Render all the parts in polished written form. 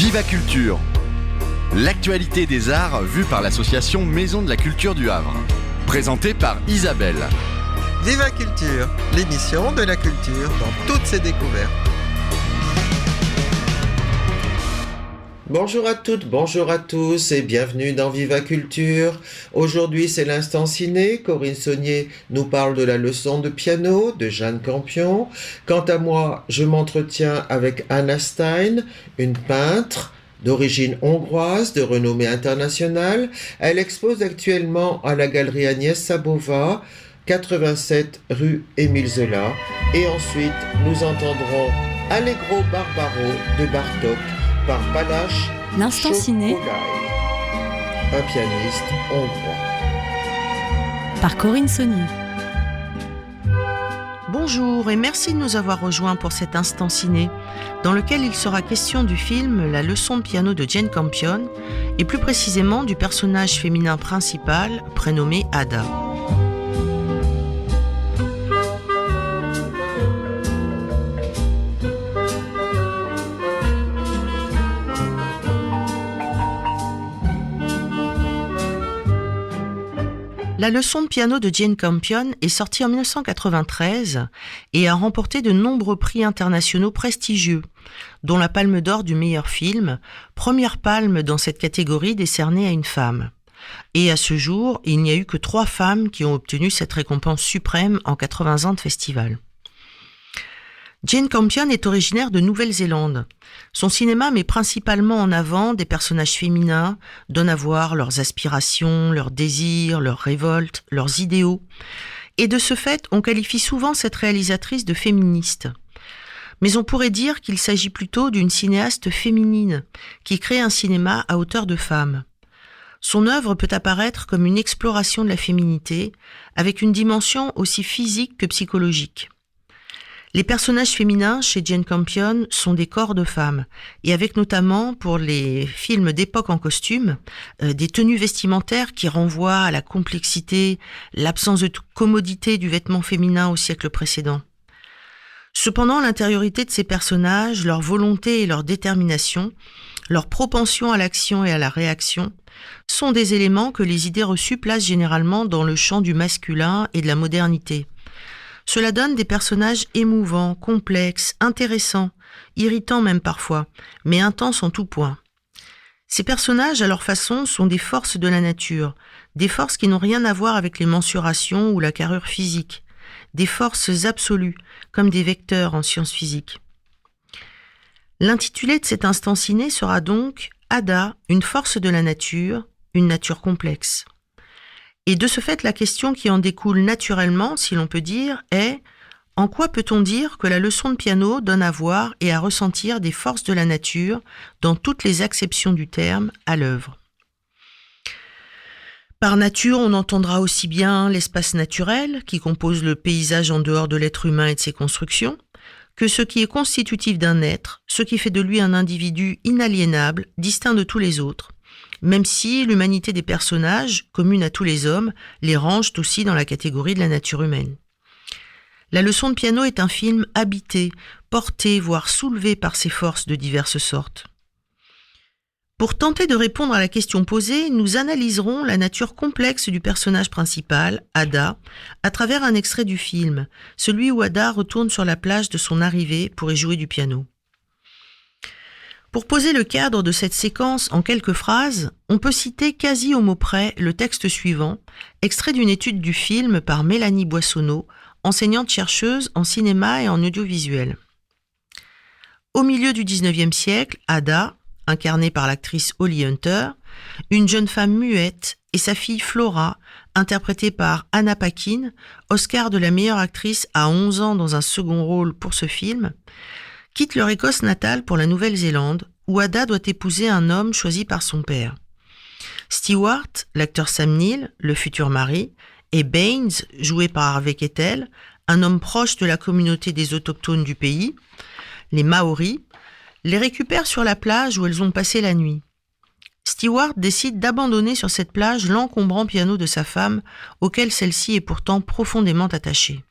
Viva Culture, l'actualité des arts vue par l'association Maison de la Culture du Havre. Présentée par Isabelle. Viva Culture, l'émission de la culture dans toutes ses découvertes. Bonjour à toutes, bonjour à tous et bienvenue dans Viva Culture. Aujourd'hui c'est l'instant ciné. Corinne Saunier nous parle de la leçon de piano de Jane Campion. Quant à moi, je m'entretiens avec Anna Stein, une peintre d'origine hongroise, de renommée internationale. Elle expose actuellement à la galerie Agnès Sabova, 87 rue Émile Zola. Et ensuite, nous entendrons Allegro Barbaro de Bartók par Balázs L'instant ciné un pianiste hongrois. Par Corinne Saunier. Bonjour et merci de nous avoir rejoints pour cet instant ciné, dans lequel il sera question du film La leçon de piano de Jane Campion, et plus précisément du personnage féminin principal, prénommé Ada. La leçon de piano de Jane Campion est sortie en 1993 et a remporté de nombreux prix internationaux prestigieux, dont la Palme d'Or du meilleur film, première palme dans cette catégorie décernée à une femme. Et à ce jour, il n'y a eu que 3 femmes qui ont obtenu cette récompense suprême en 80 ans de festival. Jane Campion est originaire de Nouvelle-Zélande. Son cinéma met principalement en avant des personnages féminins, donne à voir leurs aspirations, leurs désirs, leurs révoltes, leurs idéaux. Et de ce fait, on qualifie souvent cette réalisatrice de féministe. Mais on pourrait dire qu'il s'agit plutôt d'une cinéaste féminine, qui crée un cinéma à hauteur de femme. Son œuvre peut apparaître comme une exploration de la féminité, avec une dimension aussi physique que psychologique. Les personnages féminins chez Jane Campion sont des corps de femmes, et avec notamment, pour les films d'époque en costume, des tenues vestimentaires qui renvoient à la complexité, l'absence de commodité du vêtement féminin au siècle précédent. Cependant, l'intériorité de ces personnages, leur volonté et leur détermination, leur propension à l'action et à la réaction, sont des éléments que les idées reçues placent généralement dans le champ du masculin et de la modernité. Cela donne des personnages émouvants, complexes, intéressants, irritants même parfois, mais intenses en tout point. Ces personnages, à leur façon, sont des forces de la nature, des forces qui n'ont rien à voir avec les mensurations ou la carrure physique, des forces absolues, comme des vecteurs en sciences physiques. L'intitulé de cet instant ciné sera donc « Ada, une force de la nature, une nature complexe ». Et de ce fait, la question qui en découle naturellement, si l'on peut dire, est « En quoi peut-on dire que la leçon de piano donne à voir et à ressentir des forces de la nature, dans toutes les acceptions du terme, à l'œuvre ?» Par nature, on entendra aussi bien l'espace naturel, qui compose le paysage en dehors de l'être humain et de ses constructions, que ce qui est constitutif d'un être, ce qui fait de lui un individu inaliénable, distinct de tous les autres, même si l'humanité des personnages, commune à tous les hommes, les range aussi dans la catégorie de la nature humaine. La leçon de piano est un film habité, porté, voire soulevé par ces forces de diverses sortes. Pour tenter de répondre à la question posée, nous analyserons la nature complexe du personnage principal, Ada, à travers un extrait du film, celui où Ada retourne sur la plage de son arrivée pour y jouer du piano. Pour poser le cadre de cette séquence en quelques phrases, on peut citer quasi au mot près le texte suivant, extrait d'une étude du film par Mélanie Boissonneau, enseignante-chercheuse en cinéma et en audiovisuel. Au milieu du XIXe siècle, Ada, incarnée par l'actrice Holly Hunter, une jeune femme muette, et sa fille Flora, interprétée par Anna Paquin, Oscar de la meilleure actrice à 11 ans dans un second rôle pour ce film, quittent leur Écosse natale pour la Nouvelle-Zélande, où Ada doit épouser un homme choisi par son père. Stewart, l'acteur Sam Neill, le futur mari, et Baines, joué par Harvey Keitel, un homme proche de la communauté des autochtones du pays, les Maoris, les récupèrent sur la plage où elles ont passé la nuit. Stewart décide d'abandonner sur cette plage l'encombrant piano de sa femme, auquel celle-ci est pourtant profondément attachée.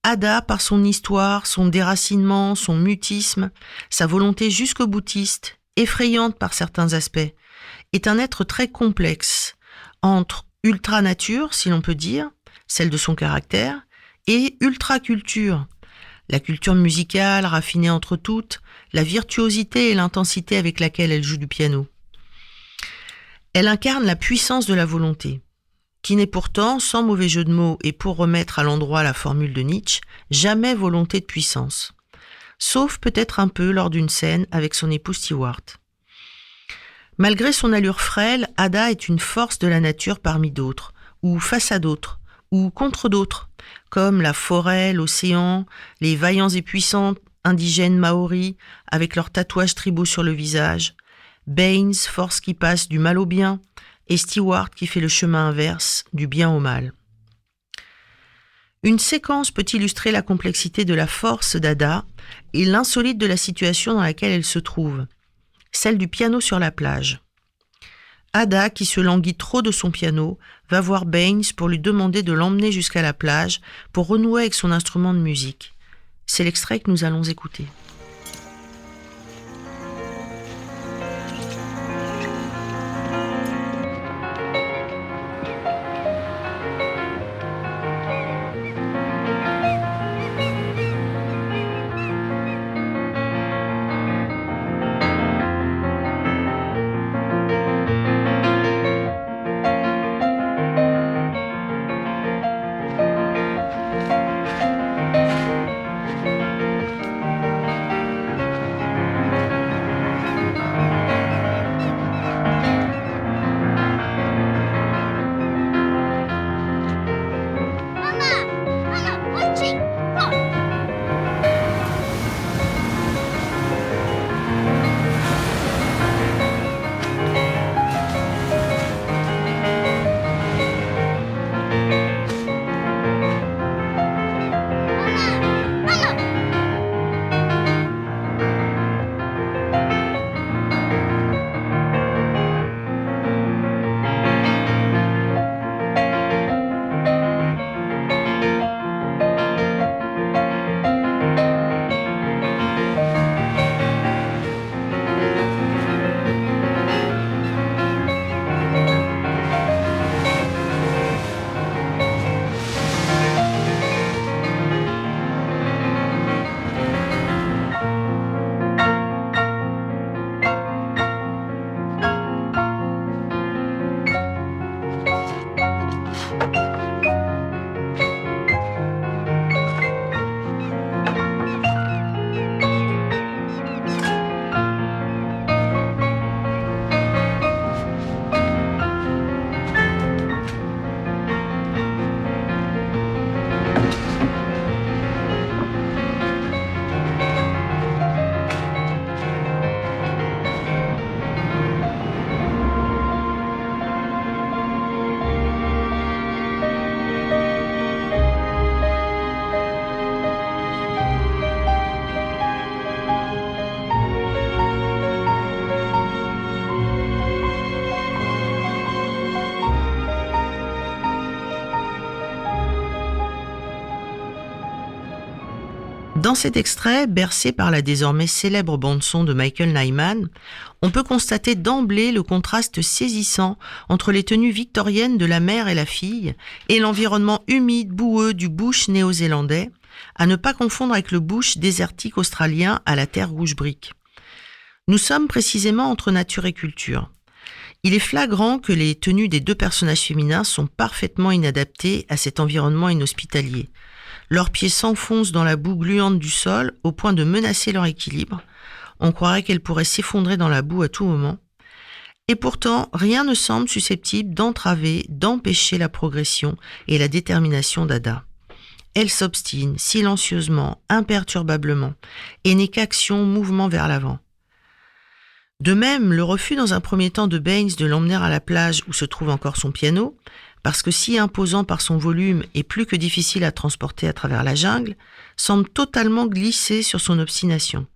Ada, par son histoire, son déracinement, son mutisme, sa volonté jusqu'au-boutiste, effrayante par certains aspects, est un être très complexe, entre ultra-nature, si l'on peut dire, celle de son caractère, et ultra-culture, la culture musicale raffinée entre toutes, la virtuosité et l'intensité avec laquelle elle joue du piano. Elle incarne la puissance de la volonté, qui n'est pourtant, sans mauvais jeu de mots et pour remettre à l'endroit la formule de Nietzsche, jamais volonté de puissance. Sauf peut-être un peu lors d'une scène avec son époux Stewart. Malgré son allure frêle, Ada est une force de la nature parmi d'autres, ou face à d'autres, ou contre d'autres, comme la forêt, l'océan, les vaillants et puissants indigènes maoris avec leurs tatouages tribaux sur le visage, Baines, force qui passe du mal au bien, et Stewart qui fait le chemin inverse, du bien au mal. Une séquence peut illustrer la complexité de la force d'Ada et l'insolite de la situation dans laquelle elle se trouve, celle du piano sur la plage. Ada, qui se languit trop de son piano, va voir Baines pour lui demander de l'emmener jusqu'à la plage pour renouer avec son instrument de musique. C'est l'extrait que nous allons écouter. Dans cet extrait, bercé par la désormais célèbre bande-son de Michael Nyman, on peut constater d'emblée le contraste saisissant entre les tenues victoriennes de la mère et la fille et l'environnement humide, boueux du bush néo-zélandais, à ne pas confondre avec le bush désertique australien à la terre rouge brique. Nous sommes précisément entre nature et culture. Il est flagrant que les tenues des deux personnages féminins sont parfaitement inadaptées à cet environnement inhospitalier. Leurs pieds s'enfoncent dans la boue gluante du sol au point de menacer leur équilibre. On croirait qu'elles pourraient s'effondrer dans la boue à tout moment. Et pourtant, rien ne semble susceptible d'entraver, d'empêcher la progression et la détermination d'Ada. Elle s'obstine, silencieusement, imperturbablement, et n'est qu'action, mouvement vers l'avant. De même, le refus dans un premier temps de Baines de l'emmener à la plage où se trouve encore son piano, parce que si imposant par son volume et plus que difficile à transporter à travers la jungle, semble totalement glisser sur son obstination.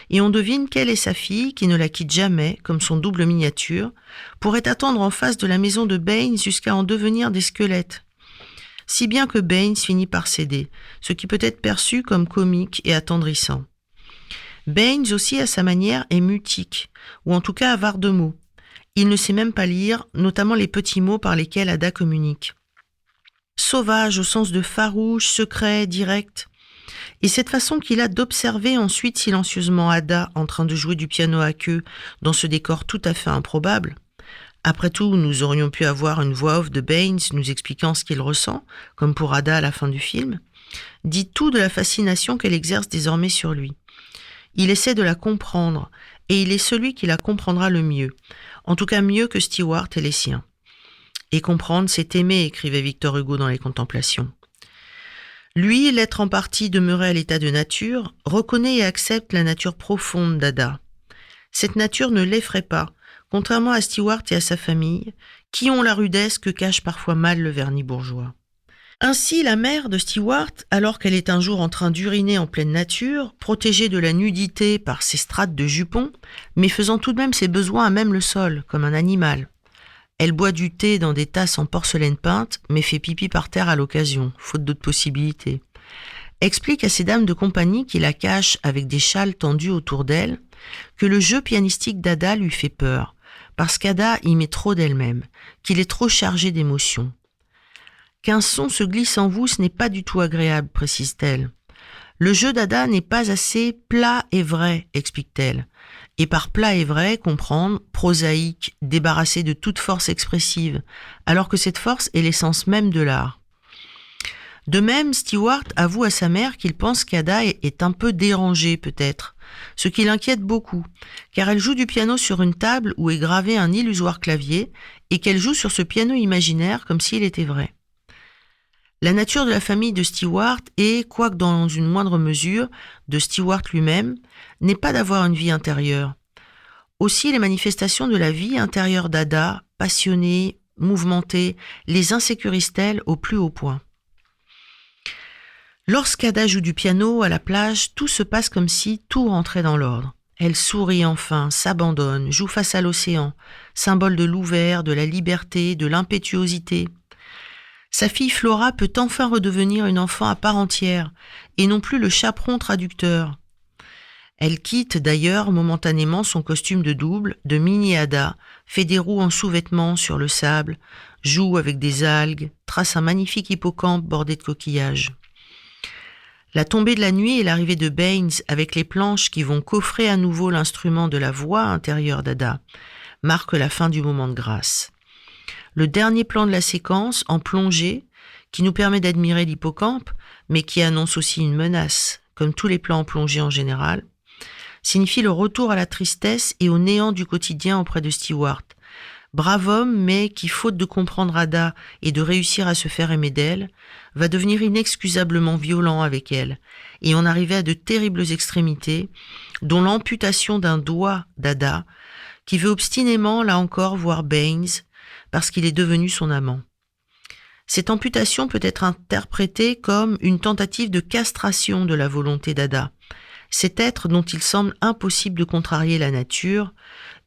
Et on devine qu'elle et sa fille, qui ne la quittent jamais, comme son double miniature, pourraient attendre en face de la maison de Baines jusqu'à en devenir des squelettes. si bien que Baynes finit par céder, ce qui peut être perçu comme comique et attendrissant. Baynes aussi, à sa manière, est mutique, ou en tout cas avare de mots. Il ne sait même pas lire, notamment les petits mots par lesquels Ada communique. Sauvage au sens de farouche, secret, direct. Et cette façon qu'il a d'observer ensuite silencieusement Ada en train de jouer du piano à queue dans ce décor tout à fait improbable. Après tout, nous aurions pu avoir une voix off de Baynes nous expliquant ce qu'il ressent, comme pour Ada à la fin du film, dit tout de la fascination qu'elle exerce désormais sur lui. Il essaie de la comprendre, et il est celui qui la comprendra le mieux, en tout cas mieux que Stewart et les siens. Et comprendre, c'est aimer, écrivait Victor Hugo dans Les Contemplations. Lui, l'être en partie demeuré à l'état de nature, reconnaît et accepte la nature profonde d'Ada. Cette nature ne l'effraie pas, contrairement à Stewart et à sa famille, qui ont la rudesse que cache parfois mal le vernis bourgeois. Ainsi, la mère de Stewart, alors qu'elle est un jour en train d'uriner en pleine nature, protégée de la nudité par ses strates de jupons, mais faisant tout de même ses besoins à même le sol, comme un animal. Elle boit du thé dans des tasses en porcelaine peinte, mais fait pipi par terre à l'occasion, faute d'autres possibilités. Explique à ses dames de compagnie qui la cachent avec des châles tendus autour d'elle, que le jeu pianistique d'Ada lui fait peur, parce qu'Ada y met trop d'elle-même, qu'il est trop chargé d'émotions. Qu'un son se glisse en vous, ce n'est pas du tout agréable, précise-t-elle. Le jeu d'Ada n'est pas assez plat et vrai, explique-t-elle. Et par plat et vrai, comprendre, prosaïque, débarrassé de toute force expressive, alors que cette force est l'essence même de l'art. De même, Stewart avoue à sa mère qu'il pense qu'Ada est un peu dérangée peut-être, ce qui l'inquiète beaucoup, car elle joue du piano sur une table où est gravé un illusoire clavier et qu'elle joue sur ce piano imaginaire comme s'il était vrai. La nature de la famille de Stewart et, quoique dans une moindre mesure, de Stewart lui-même, n'est pas d'avoir une vie intérieure. Aussi, les manifestations de la vie intérieure d'Ada, passionnée, mouvementée, les insécurisent-elles au plus haut point. Lorsqu'Ada joue du piano à la plage, tout se passe comme si tout rentrait dans l'ordre. Elle sourit enfin, s'abandonne, joue face à l'océan, symbole de l'ouvert, de la liberté, de l'impétuosité. Sa fille Flora peut enfin redevenir une enfant à part entière, et non plus le chaperon traducteur. Elle quitte d'ailleurs momentanément son costume de double, de mini-Ada, fait des roues en sous-vêtements sur le sable, joue avec des algues, trace un magnifique hippocampe bordé de coquillages. La tombée de la nuit et l'arrivée de Baynes avec les planches qui vont coffrer à nouveau l'instrument de la voix intérieure d'Ada marquent la fin du moment de grâce. Le dernier plan de la séquence, en plongée, qui nous permet d'admirer l'hippocampe, mais qui annonce aussi une menace, comme tous les plans en plongée en général, signifie le retour à la tristesse et au néant du quotidien auprès de Stewart. Brave homme, mais qui, faute de comprendre Ada et de réussir à se faire aimer d'elle, va devenir inexcusablement violent avec elle, et en arriver à de terribles extrémités, dont l'amputation d'un doigt d'Ada, qui veut obstinément, là encore, voir Baynes, parce qu'il est devenu son amant. Cette amputation peut être interprétée comme une tentative de castration de la volonté d'Ada, cet être dont il semble impossible de contrarier la nature,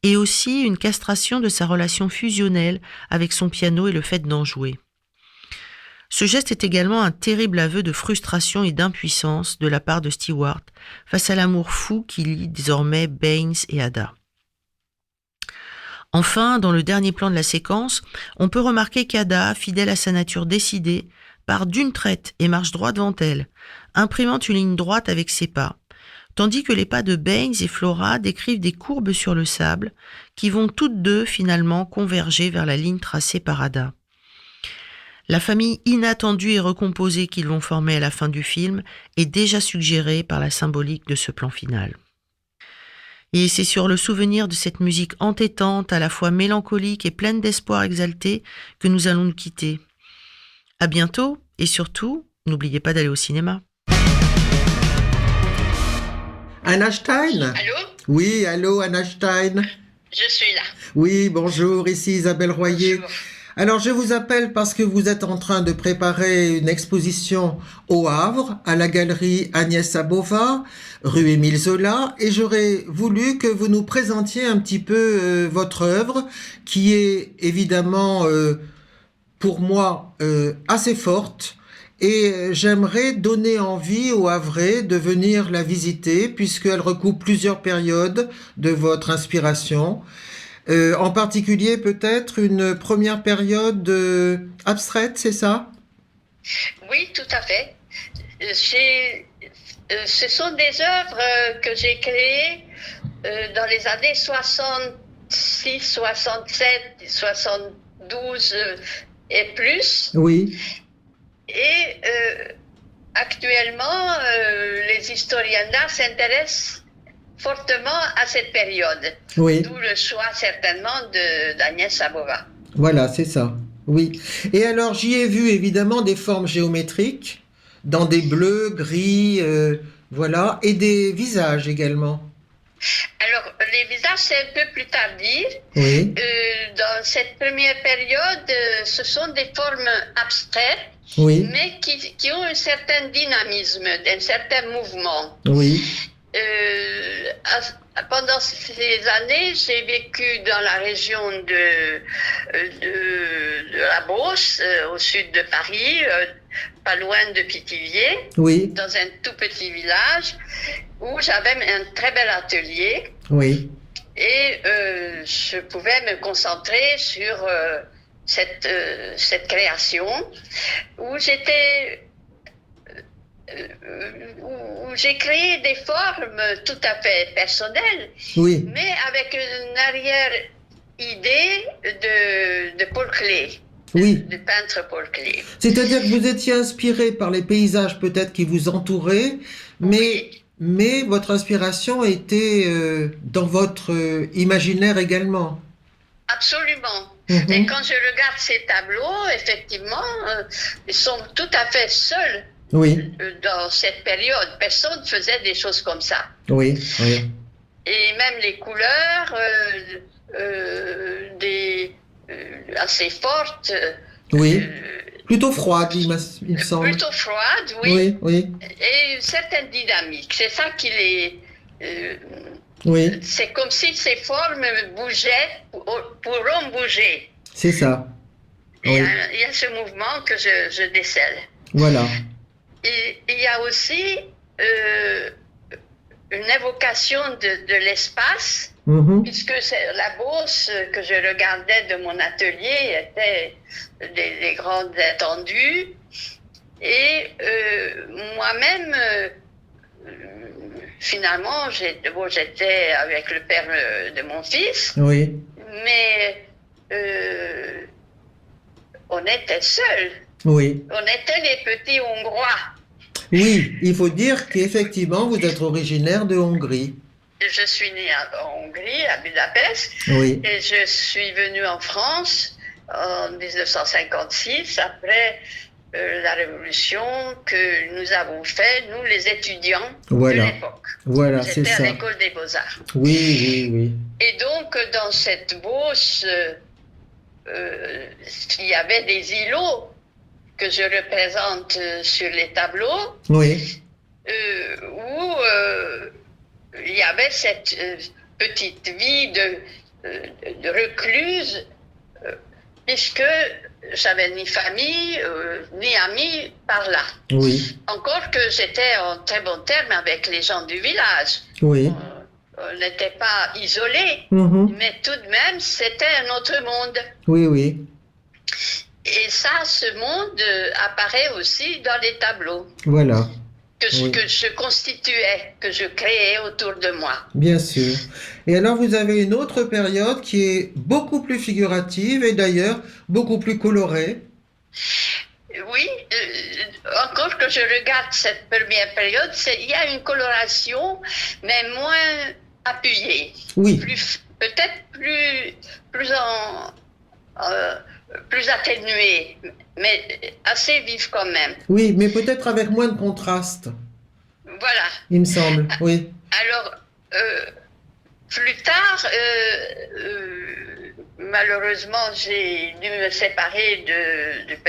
et aussi une castration de sa relation fusionnelle avec son piano et le fait d'en jouer. Ce geste est également un terrible aveu de frustration et d'impuissance de la part de Stewart face à l'amour fou qui lie désormais Baynes et Ada. Enfin, dans le dernier plan de la séquence, on peut remarquer qu'Ada, fidèle à sa nature décidée, part d'une traite et marche droit devant elle, imprimant une ligne droite avec ses pas, tandis que les pas de Baynes et Flora décrivent des courbes sur le sable qui vont toutes deux finalement converger vers la ligne tracée par Ada. La famille inattendue et recomposée qu'ils vont former à la fin du film est déjà suggérée par la symbolique de ce plan final. Et c'est sur le souvenir de cette musique entêtante, à la fois mélancolique et pleine d'espoir exalté, que nous allons nous quitter. À bientôt, et surtout, n'oubliez pas d'aller au cinéma. Anna Stein ? Allô ? Oui, allô Anna Stein ? Je suis là. Oui, bonjour, ici Isabelle Royer. Bonjour. Alors, je vous appelle parce que vous êtes en train de préparer une exposition au Havre, à la galerie Agnès Abova, rue Émile Zola, et j'aurais voulu que vous nous présentiez un petit peu votre œuvre, qui est évidemment pour moi, assez forte. Et j'aimerais donner envie aux Havrais de venir la visiter, puisqu'elle recoupe plusieurs périodes de votre inspiration. En particulier, peut-être une première période abstraite, c'est ça? Oui, tout à fait. Ce sont des œuvres que j'ai créées dans les années 66, 67, 72 et plus. Oui, Et actuellement, les historiens d'art s'intéressent fortement à cette période. oui, D'où le choix certainement d'Agnès Sabova. voilà, c'est ça. Oui. Et alors, j'y ai vu évidemment des formes géométriques, dans des bleus, gris, voilà, et des visages également. Alors, les visages, c'est un peu plus tardif. Oui, Dans cette première période, ce sont des formes abstraites, oui, mais qui ont un certain dynamisme, un certain mouvement. oui, Pendant ces années, j'ai vécu dans la région de la Beauce, au sud de Paris, pas loin de Pithiviers, oui, dans un tout petit village où j'avais un très bel atelier oui, et je pouvais me concentrer sur cette création où où j'ai créé des formes tout à fait personnelles, oui, mais avec une arrière-idée de Paul Klee, oui. du peintre Paul Klee. C'est-à-dire que vous étiez inspiré par les paysages peut-être qui vous entouraient, mais votre inspiration était dans votre imaginaire également. Absolument. Mhm. Et quand je regarde ces tableaux, effectivement, ils sont tout à fait seuls Oui, dans cette période. Personne ne faisait des choses comme ça. oui, oui, Et même les couleurs, assez fortes, oui. Plutôt froide, il me semble. plutôt froides, oui, Oui, oui, et une certaine dynamique. C'est ça qui oui, c'est comme si ces formes bougeaient, pourront bouger. c'est ça. Il Oui, y a ce mouvement que je décèle. voilà. Et il y a aussi une évocation de l'espace, Mhm. puisque la Beauce que je regardais de mon atelier était des grandes étendues. Et moi-même, finalement, j'étais avec le père de mon fils, Oui, mais on était seuls. oui. On était les petits Hongrois. Oui, il faut dire qu'effectivement, vous êtes originaire de Hongrie. Je suis née en Hongrie, à Budapest, Oui, et je suis venue en France en 1956, après la révolution que nous avons fait, nous les étudiants Voilà. de l'époque. voilà, c'est J'étais à ça. l'école des Beaux-Arts. Oui, oui, oui. Et donc, dans cette Beauce, il y avait des îlots que je représente sur les tableaux, Oui, où il y avait cette petite vie de recluse, puisque j'avais ni famille, ni amis par là. oui, Encore que j'étais en très bon terme avec les gens du village. oui. On n'était pas isolés, Mhm. mais tout de même, c'était un autre monde. Oui, oui. Et ça, ce monde apparaît aussi dans les tableaux Voilà, que Oui. je constituais, que je créais autour de moi. bien sûr. Et alors, vous avez une autre période qui est beaucoup plus figurative et d'ailleurs beaucoup plus colorée. Oui, encore que je regarde cette première période, il y a une coloration, mais moins appuyée. Oui, Peut-être plus atténuée, mais assez vive quand même. oui, mais peut-être avec moins de contraste, Voilà. il me semble. Oui. Alors, plus tard, malheureusement, j'ai dû me séparer du père